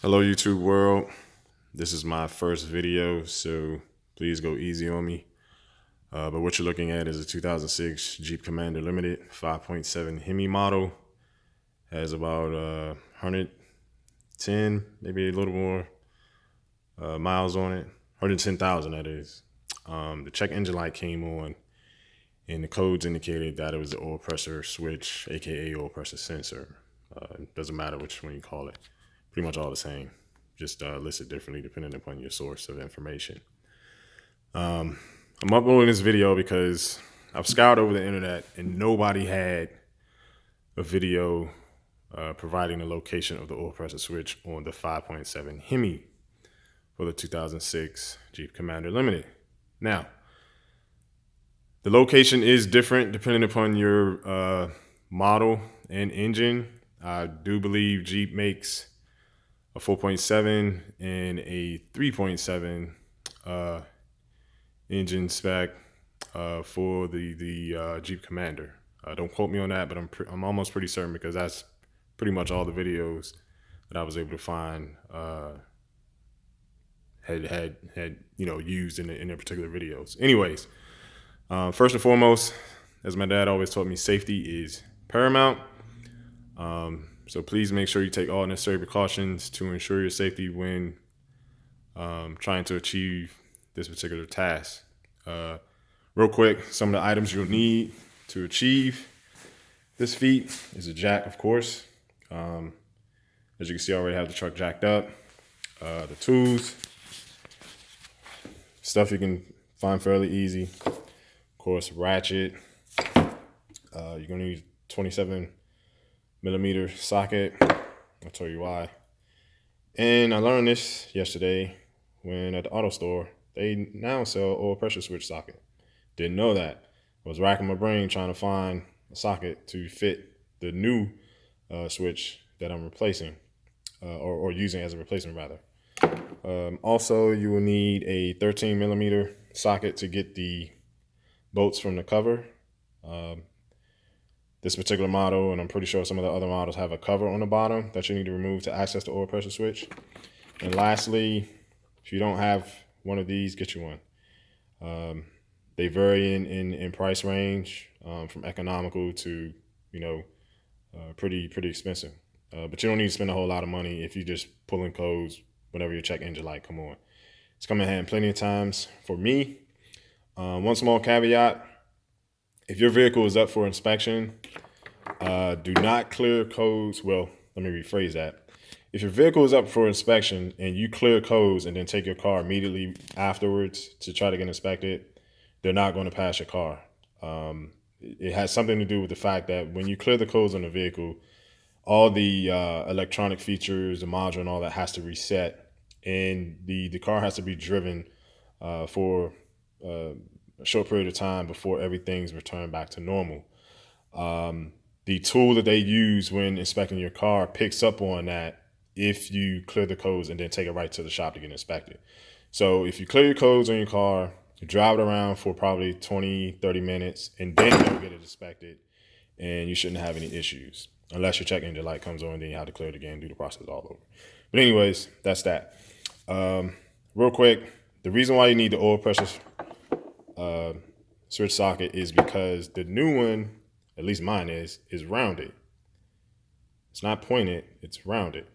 Hello YouTube world. This is my first video, so please go easy on me. But what you're looking at is a 2006 Jeep Commander Limited 5.7 Hemi model. Has about 110, maybe a little more miles on it. 110,000 that is. The check engine light came on and the codes indicated that it was the oil pressure switch, aka oil pressure sensor. Doesn't matter which one you call it. Pretty much all the same, just listed differently depending upon your source of information. I'm uploading this video because I've scoured over the internet and nobody had a video providing the location of the oil pressure switch on the 5.7 Hemi for the 2006 Jeep Commander Limited. Now, the location is different depending upon your model and engine. I do believe Jeep makes a 4.7 and a 3.7 engine spec for the Jeep Commander. Don't quote me on that, but I'm almost pretty certain because that's pretty much all the videos that I was able to find had used in their particular videos. Anyways, first and foremost, as my dad always taught me, safety is paramount. So please make sure you take all necessary precautions to ensure your safety when trying to achieve this particular task. Real quick, some of the items you'll need to achieve this feat is a jack, of course. As you can see, I already have the truck jacked up. The tools, stuff you can find fairly easy. Of course, ratchet. You're gonna need 27mm socket. I'll tell you why. And I learned this yesterday when at the auto store, they now sell oil pressure switch socket. Didn't know that. I was racking my brain trying to find a socket to fit the new switch that I'm replacing, or using as a replacement rather. Also, you will need a 13mm socket to get the bolts from the cover. This particular model, and I'm pretty sure some of the other models, have a cover on the bottom that you need to remove to access the oil pressure switch. And lastly, if you don't have one of these, get you one. They vary in price range, from economical to pretty expensive. But you don't need to spend a whole lot of money if you just pulling codes whenever your check engine light come on. It's come in handy plenty of times for me. One small caveat: if your vehicle is up for inspection, do not clear codes. Well, let me rephrase that. If your vehicle is up for inspection and you clear codes and then take your car immediately afterwards to try to get inspected, they're not going to pass your car. It has something to do with the fact that when you clear the codes on the vehicle, all the electronic features, the module and all that has to reset, and the car has to be driven for a short period of time before everything's returned back to normal. The tool that they use when inspecting your car picks up on that if you clear the codes and then take it right to the shop to get inspected. So if you clear your codes on your car, you drive it around for probably 20-30 minutes and then go get it inspected, and you shouldn't have any issues unless your check engine light comes on, then you have to clear it again and do the process all over. But anyways, that's that. Real quick, the reason why you need the oil pressure switch socket is because the new one, at least mine is rounded. It's not pointed, it's rounded.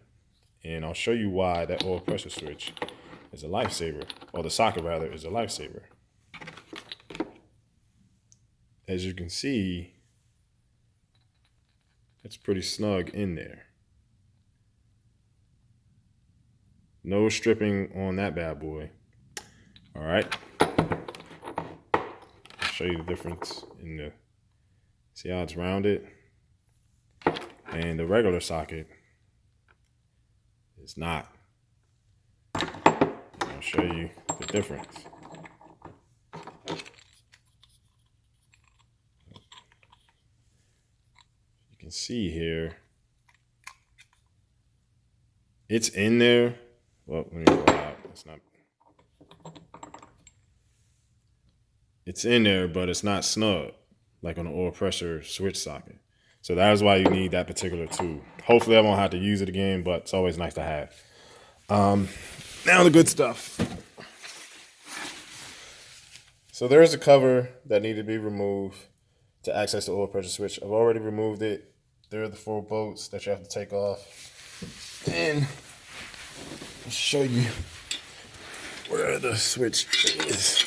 And I'll show you why that oil pressure switch is a lifesaver, or the socket rather is a lifesaver. As you can see, it's pretty snug in there. No stripping on that bad boy. All right. I'll show you the difference in the, see how it's rounded? And the regular socket is not. I'll show you the difference. You can see here, it's in there. Well, let me go out. It's not. It's in there, but it's not snug like on the oil pressure switch socket. So that is why you need that particular tool. Hopefully I won't have to use it again, but it's always nice to have. Now the good stuff. So there is a cover that needed to be removed to access the oil pressure switch. I've already removed it. There are the 4 bolts that you have to take off. And I'll show you where the switch is.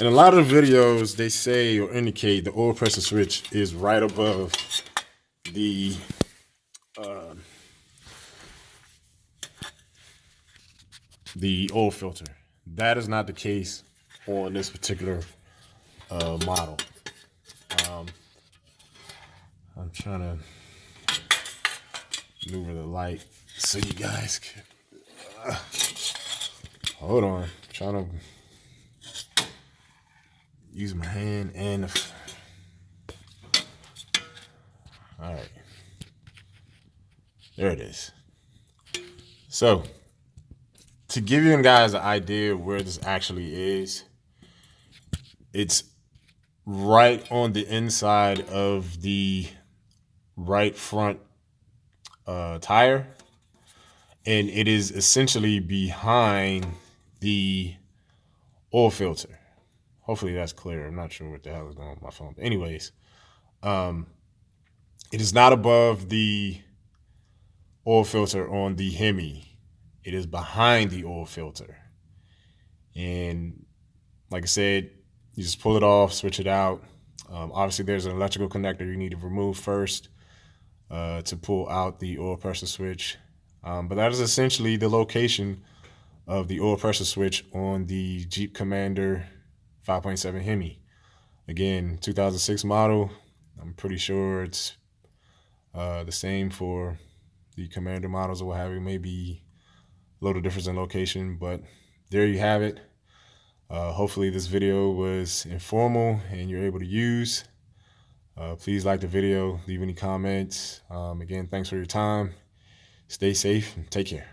In a lot of videos, they say or indicate the oil pressure switch is right above the oil filter. That is not the case on this particular model. I'm trying to maneuver the light so you guys can. Hold on. I'm trying to use my hand and all right. There it is. So, to give you guys an idea of where this actually is, it's right on the inside of the right front tire, and it is essentially behind the oil filter. Hopefully that's clear. I'm not sure what the hell is going on with my phone. But anyways, it is not above the oil filter on the Hemi. It is behind the oil filter. And like I said, you just pull it off, switch it out. Obviously, there's an electrical connector you need to remove first to pull out the oil pressure switch. But that is essentially the location of the oil pressure switch on the Jeep Commander 5.7 Hemi. Again, 2006 model. I'm pretty sure it's the same for the Commander models or what have you. Maybe a little difference in location, but there you have it. Hopefully this video was informal and you're able to use. Please like the video, leave any comments. Again, thanks for your time. Stay safe and take care.